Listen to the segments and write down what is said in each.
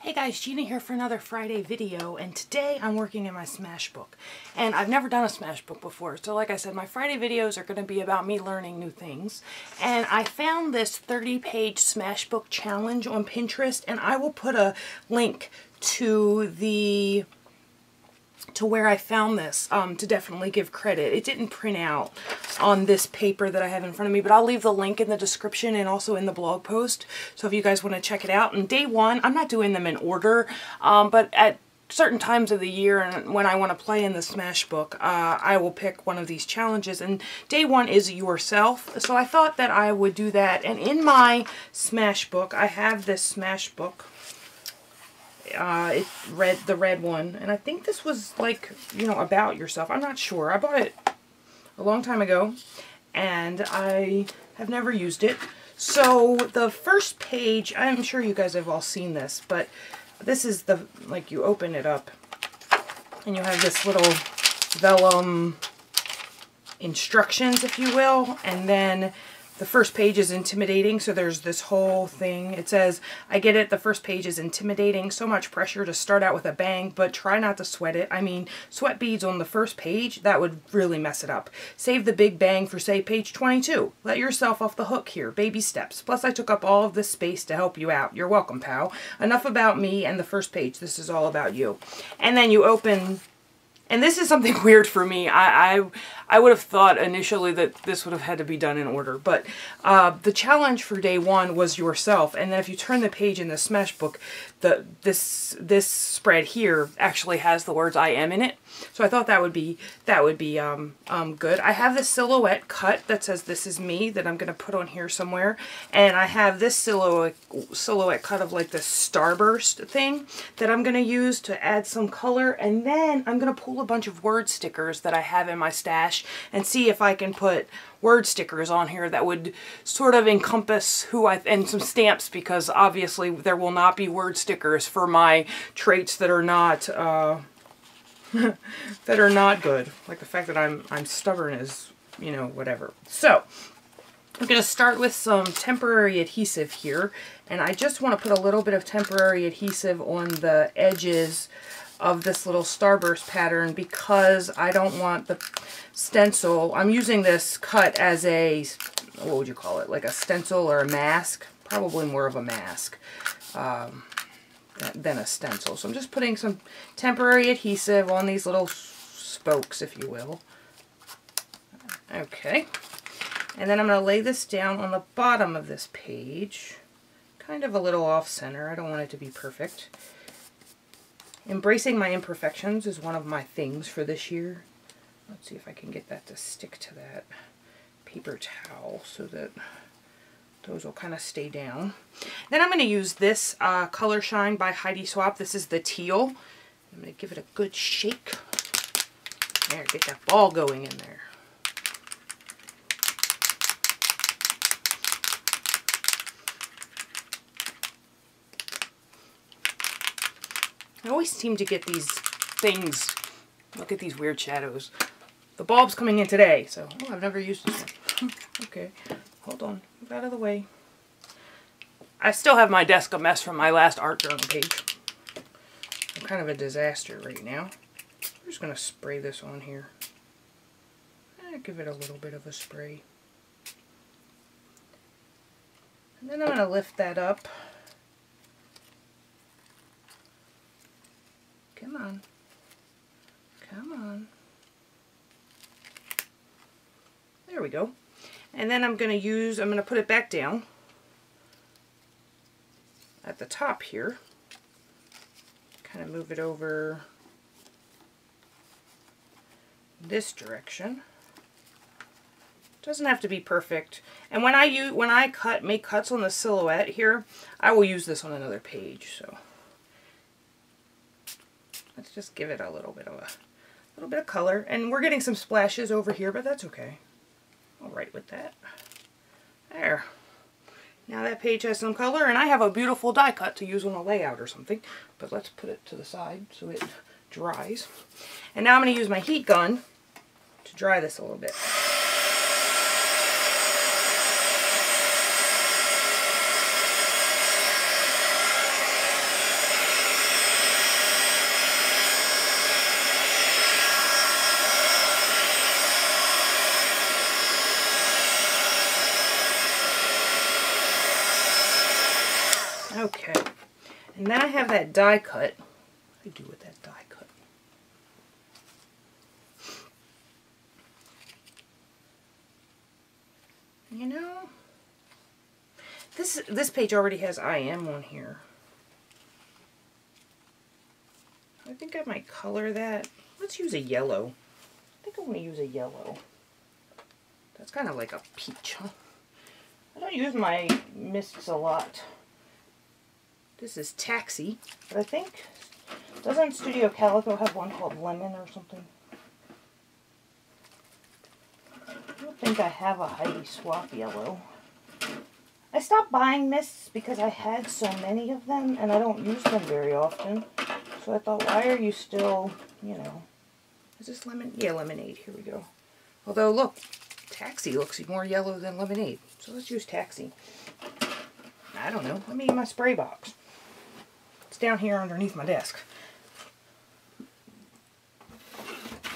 Hey guys, Gina here for another Friday video, and today I'm working in my Smashbook. And I've never done a Smashbook before, so like I said, my Friday videos are going to be about me learning new things. And I found this 30-page Smashbook challenge on Pinterest, and I will put a link to where I found this to definitely give credit. It didn't print out on this paper that I have in front of me, but I'll leave the link in the description and also in the blog post. So if you guys want to check it out. And day one, I'm not doing them in order, but at certain times of the year and when I want to play in the Smashbook, I will pick one of these challenges. And day one is yourself. So I thought that I would do that. And in my Smashbook, I have this Smashbook. The red one, and I think this was like, you know, about yourself. I'm not sure. I bought it a long time ago and I have never used it. So the first page, I'm sure you guys have all seen this, but this is the, like, you open it up and you have this little vellum instructions, if you will, and then the first page is intimidating, so there's this whole thing. It says, I get it, the first page is intimidating, so much pressure to start out with a bang, but try not to sweat it. I mean, sweat beads on the first page, that would really mess it up. Save the big bang for, say, page 22. Let yourself off the hook here, baby steps. Plus, I took up all of this space to help you out. You're welcome, pal. Enough about me and the first page. This is all about you. And then you open... And this is something weird for me. I would have thought initially that this would have had to be done in order, but the challenge for day one was yourself. And then if you turn the page in the Smashbook, this spread here actually has the words "I am" in it. So I thought that would be good. I have this silhouette cut that says "This is me" that I'm going to put on here somewhere, and I have this silhouette cut of like this starburst thing that I'm going to use to add some color, and then I'm going to pull a bunch of word stickers that I have in my stash and see if I can put word stickers on here that would sort of encompass who and some stamps, because obviously there will not be word stickers for my traits that are not that are not good, like the fact that I'm stubborn is, you know, whatever. So I'm going to start with some temporary adhesive here, and I just want to put a little bit of temporary adhesive on the edges of this little starburst pattern because I don't want the stencil. I'm using this cut as a, what would you call it, like a stencil or a mask, probably more of a mask than a stencil. So I'm just putting some temporary adhesive on these little spokes, if you will. Okay, and then I'm going to lay this down on the bottom of this page, kind of a little off center. I don't want it to be perfect. Embracing my imperfections is one of my things for this year. Let's see if I can get that to stick to that paper towel so that those will kind of stay down. Then I'm going to use this Color Shine by Heidi Swapp. This is the teal. I'm going to give it a good shake. There, get that ball going in there. I always seem to get these things. Look at these weird shadows. The bulb's coming in today, so I've never used this one. Okay, hold on, move out of the way. I still have my desk a mess from my last art journal page. I'm kind of a disaster right now. I'm just gonna spray this on here. Give it a little bit of a spray. And then I'm gonna lift that up. Come on. Come on. There we go. And then I'm going to put it back down at the top here. Kind of move it over this direction. Doesn't have to be perfect. And when I make cuts on the silhouette here, I will use this on another page, so let's just give it a little bit of color. And we're getting some splashes over here, but that's okay. All right with that. There. Now that page has some color, and I have a beautiful die cut to use on a layout or something. But let's put it to the side so it dries. And now I'm going to use my heat gun to dry this a little bit. And then I have that die cut. What do I do with that die cut? You know, this page already has I am on here. I think I might color that. Let's use a yellow. I think I want to use a yellow. That's kind of like a peach, huh? I don't use my mists a lot. This is Taxi, but I think, doesn't Studio Calico have one called Lemon or something? I don't think I have a Heidi Swap yellow. I stopped buying mists because I had so many of them and I don't use them very often. So I thought, why are you still, you know, is this lemon? Yeah, lemonade. Here we go. Although, look, Taxi looks more yellow than lemonade. So let's use Taxi. I don't know. Let me get my spray box. It's down here underneath my desk.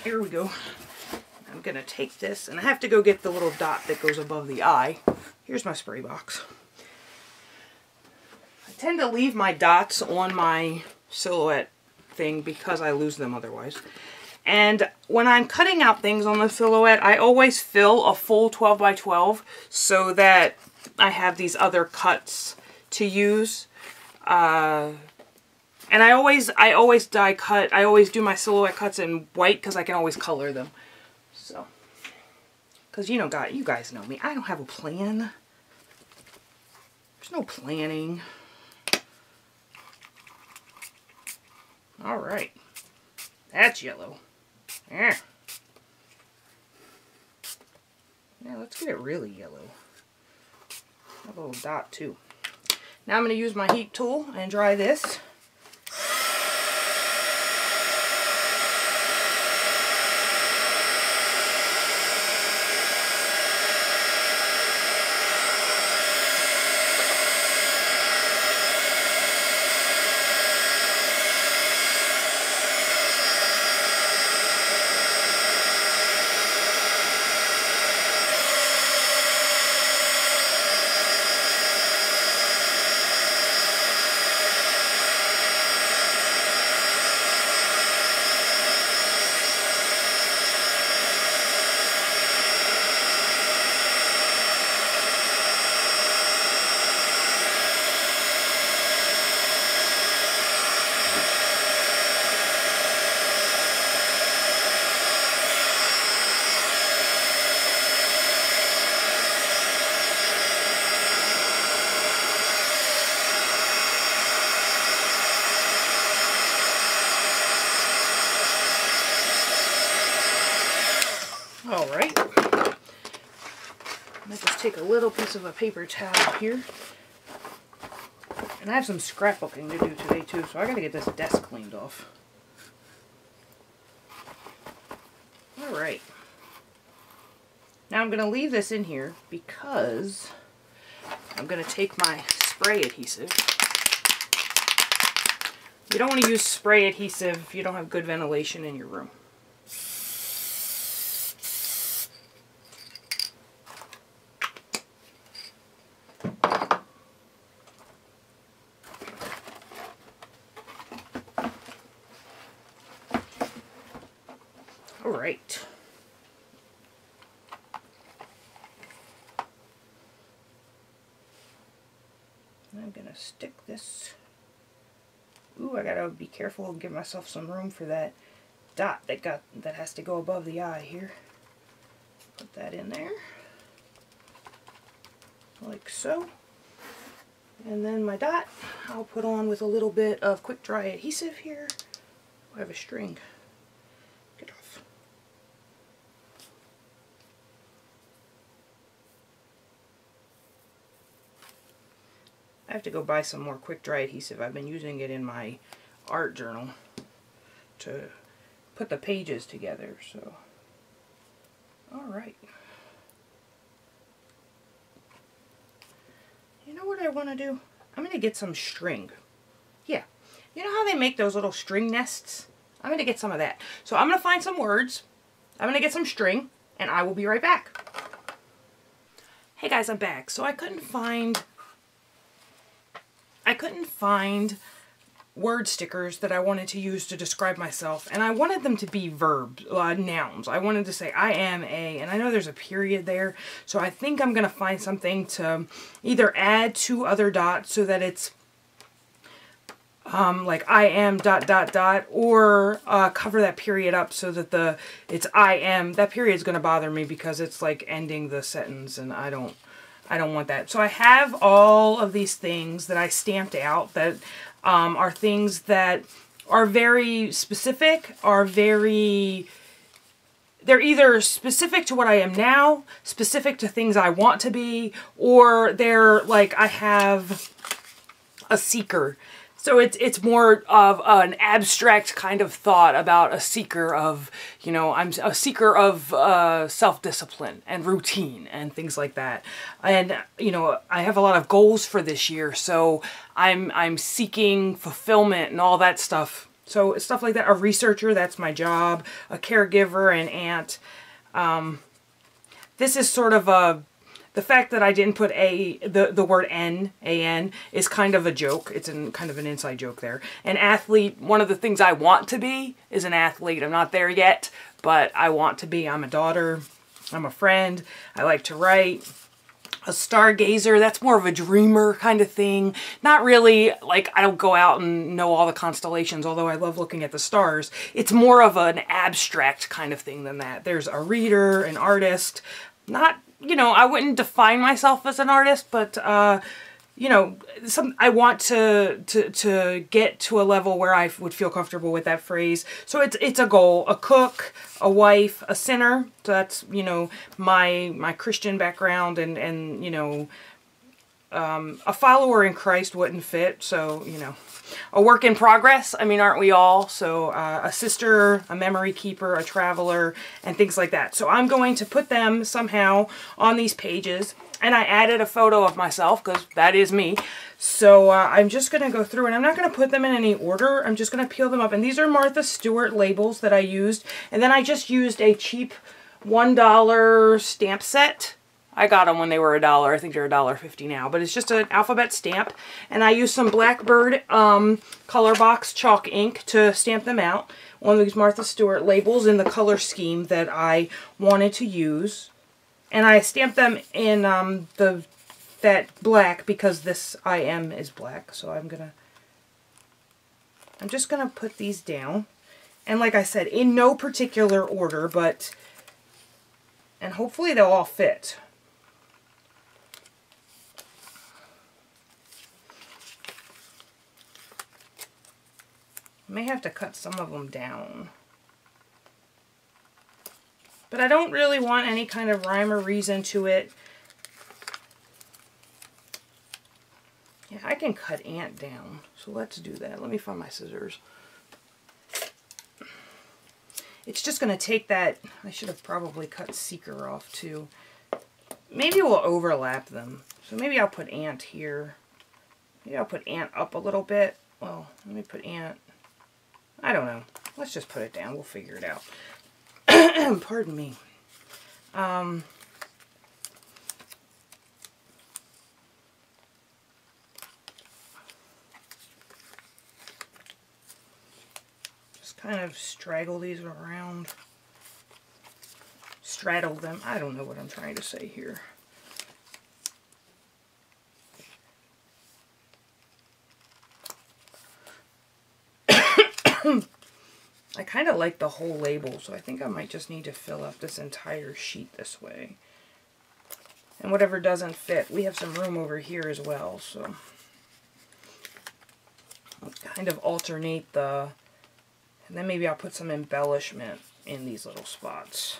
Here we go. I'm going to take this, and I have to go get the little dot that goes above the eye. Here's my spray box. I tend to leave my dots on my silhouette thing because I lose them otherwise. And when I'm cutting out things on the silhouette, I always fill a full 12 by 12 so that I have these other cuts to use. And I always die cut. I always do my silhouette cuts in white because I can always color them. So, because you guys know me. I don't have a plan. There's no planning. All right, that's yellow. Yeah. Now let's get it really yellow. A little dot too. Now I'm going to use my heat tool and dry this. Alright, I might just take a little piece of a paper towel here. And I have some scrapbooking to do today too, so I gotta get this desk cleaned off. Alright. Now I'm gonna leave this in here because I'm gonna take my spray adhesive. You don't want to use spray adhesive if you don't have good ventilation in your room. Alright. I'm going to stick this. Ooh, I got to be careful and give myself some room for that dot that has to go above the eye here. Put that in there. Like so. And then my dot I'll put on with a little bit of quick dry adhesive here. I have a string. Get off. I have to go buy some more quick dry adhesive. I've been using it in my art journal to put the pages together, so alright. You know what I want to do? I'm going to get some string. Yeah. You know how they make those little string nests? I'm going to get some of that. So I'm going to find some words. I'm going to get some string, and I will be right back. Hey guys, I'm back. So I couldn't find word stickers that I wanted to use to describe myself, and I wanted them to be verbs, nouns. I wanted to say I am a, and I know there's a period there, so I think I'm going to find something to either add 2 other dots so that it's like I am ... or cover that period up so that it's I am. That period is going to bother me because it's like ending the sentence, and I don't want that. So I have all of these things that I stamped out that are things that are very specific, they're either specific to what I am now, specific to things I want to be, or they're like I have a seeker. So it's more of an abstract kind of thought about a seeker of, you know, I'm a seeker of self-discipline and routine and things like that. And, you know, I have a lot of goals for this year, so I'm seeking fulfillment and all that stuff. So stuff like that. A researcher, that's my job. A caregiver, an aunt. This is sort of the fact that I didn't put the word N, is kind of a joke. It's kind of an inside joke there. An athlete, one of the things I want to be is an athlete. I'm not there yet, but I want to be. I'm a daughter. I'm a friend. I like to write. A stargazer, that's more of a dreamer kind of thing. Not really, like, I don't go out and know all the constellations, although I love looking at the stars. It's more of an abstract kind of thing than that. There's a reader, an artist. Not, you know, I wouldn't define myself as an artist, but, you know, I want to get to a level where I would feel comfortable with that phrase. So it's a goal. A cook, a wife, a sinner. So that's, you know, my Christian background, and you know, a follower in Christ wouldn't fit. So, you know, a work in progress. I mean, aren't we all? So a sister, a memory keeper, a traveler, and things like that. So I'm going to put them somehow on these pages. And I added a photo of myself because that is me. So I'm just going to go through, and I'm not going to put them in any order. I'm just going to peel them up. And these are Martha Stewart labels that I used. And then I just used a cheap $1 stamp set. I got them when they were $1. I think they're $1.50 now. But it's just an alphabet stamp. And I used some Blackbird color box chalk ink to stamp them out. One of these Martha Stewart labels in the color scheme that I wanted to use. And I stamped them in that black because this I am is black. So I'm just gonna put these down. And like I said, in no particular order, and hopefully they'll all fit. I may have to cut some of them down. But I don't really want any kind of rhyme or reason to it. Yeah, I can cut Ant down. So let's do that. Let me find my scissors. It's just going to take that. I should have probably cut Seeker off too. Maybe we'll overlap them. So maybe I'll put Ant here. Maybe I'll put Ant up a little bit. Well, let me put Ant. I don't know. Let's just put it down. We'll figure it out. Pardon me. Just kind of straggle these around. Straddle them. I don't know what I'm trying to say here. I kind of like the whole label, so I think I might just need to fill up this entire sheet this way. And whatever doesn't fit, we have some room over here as well, so I'll kind of alternate and then maybe I'll put some embellishment in these little spots.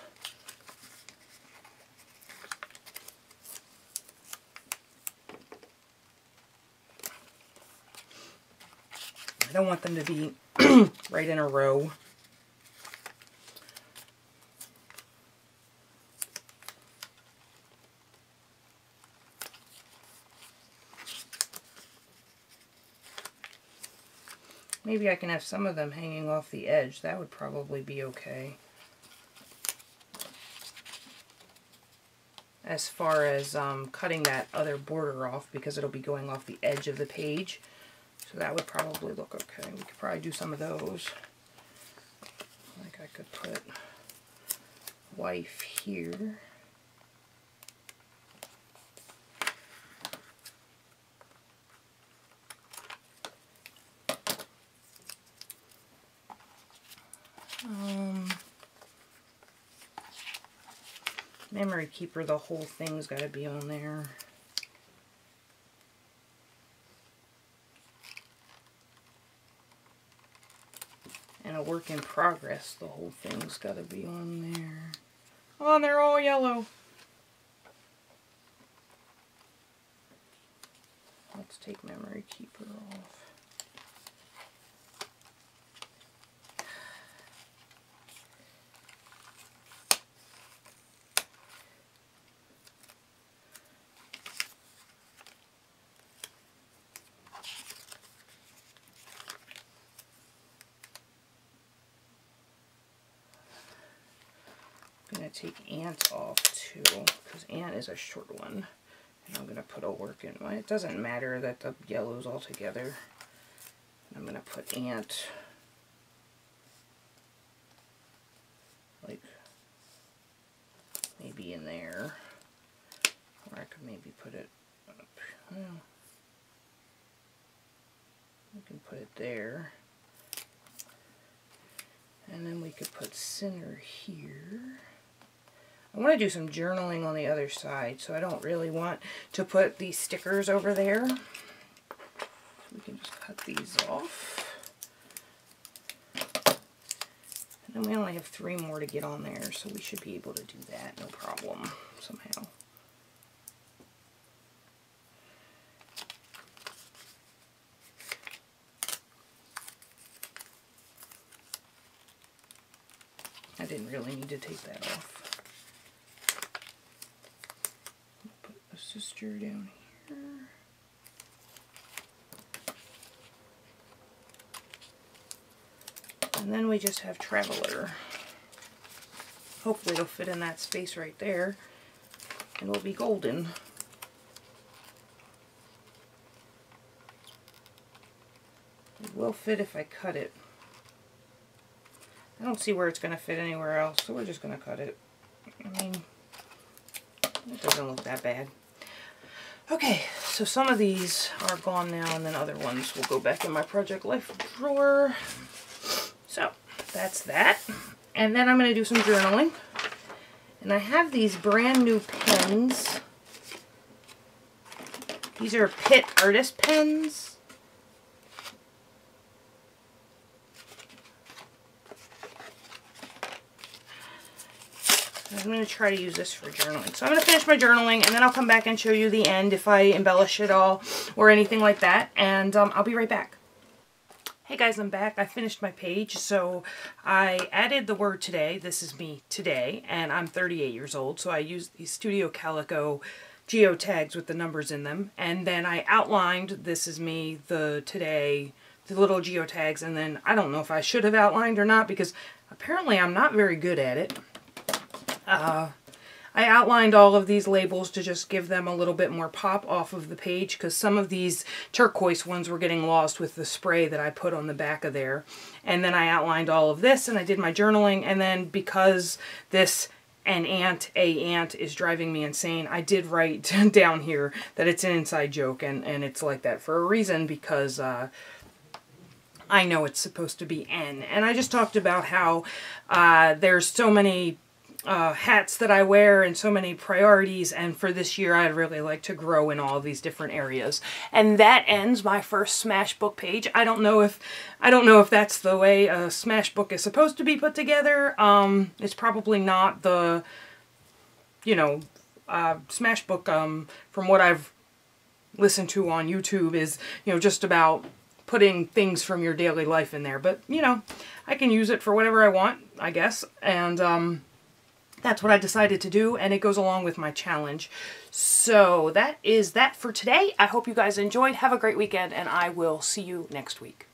I don't want them to be right in a row. Maybe I can have some of them hanging off the edge. That would probably be okay. As far as cutting that other border off, because it'll be going off the edge of the page. So that would probably look okay. We could probably do some of those. Like I could put wife here. Memory keeper, the whole thing's got to be on there. And a work in progress, the whole thing's got to be on there. Oh, and they're all yellow. Let's take memory keeper off. I'm going to take Ant off too, because Ant is a short one. And I'm going to put a work in. Well, it doesn't matter that the yellow's all together. I'm going to put Ant like maybe in there. Or I could maybe put it up. Well, we can put it there. And then we could put Sinner here. I want to do some journaling on the other side, so I don't really want to put these stickers over there. We can just cut these off. And then we only have 3 more to get on there, so we should be able to do that, no problem, somehow. I didn't really need to take that off. Put a sister down here. And then we just have Traveler. Hopefully it'll fit in that space right there. And it'll be golden. It will fit if I cut it. I don't see where it's going to fit anywhere else, so we're just going to cut it. I mean, it doesn't look that bad. Okay, so some of these are gone now, and then other ones will go back in my Project Life drawer. So, that's that. And then I'm going to do some journaling. And I have these brand new pens. These are Pitt Artist pens. I'm going to try to use this for journaling. So I'm going to finish my journaling, and then I'll come back and show you the end if I embellish it all or anything like that. And I'll be right back. Hey guys, I'm back. I finished my page. So I added the word today. This is me today, and I'm 38 years old. So I used these Studio Calico geotags with the numbers in them. And then I outlined, this is me, the today, the little geotags. And then I don't know if I should have outlined or not, because apparently I'm not very good at it. I outlined all of these labels to just give them a little bit more pop off of the page, because some of these turquoise ones were getting lost with the spray that I put on the back of there. And then I outlined all of this, and I did my journaling, and then because this an ant is driving me insane, I did write down here that it's an inside joke, and it's like that for a reason, because I know it's supposed to be N. And I just talked about how there's so many hats that I wear and so many priorities, and for this year I'd really like to grow in all of these different areas. And that ends my first Smashbook page. I don't know if that's the way a Smashbook is supposed to be put together. It's probably not the, you know, Smashbook from what I've listened to on YouTube is, you know, just about putting things from your daily life in there. But, you know, I can use it for whatever I want, I guess. And that's what I decided to do, and it goes along with my challenge. So that is that for today. I hope you guys enjoyed. Have a great weekend, and I will see you next week.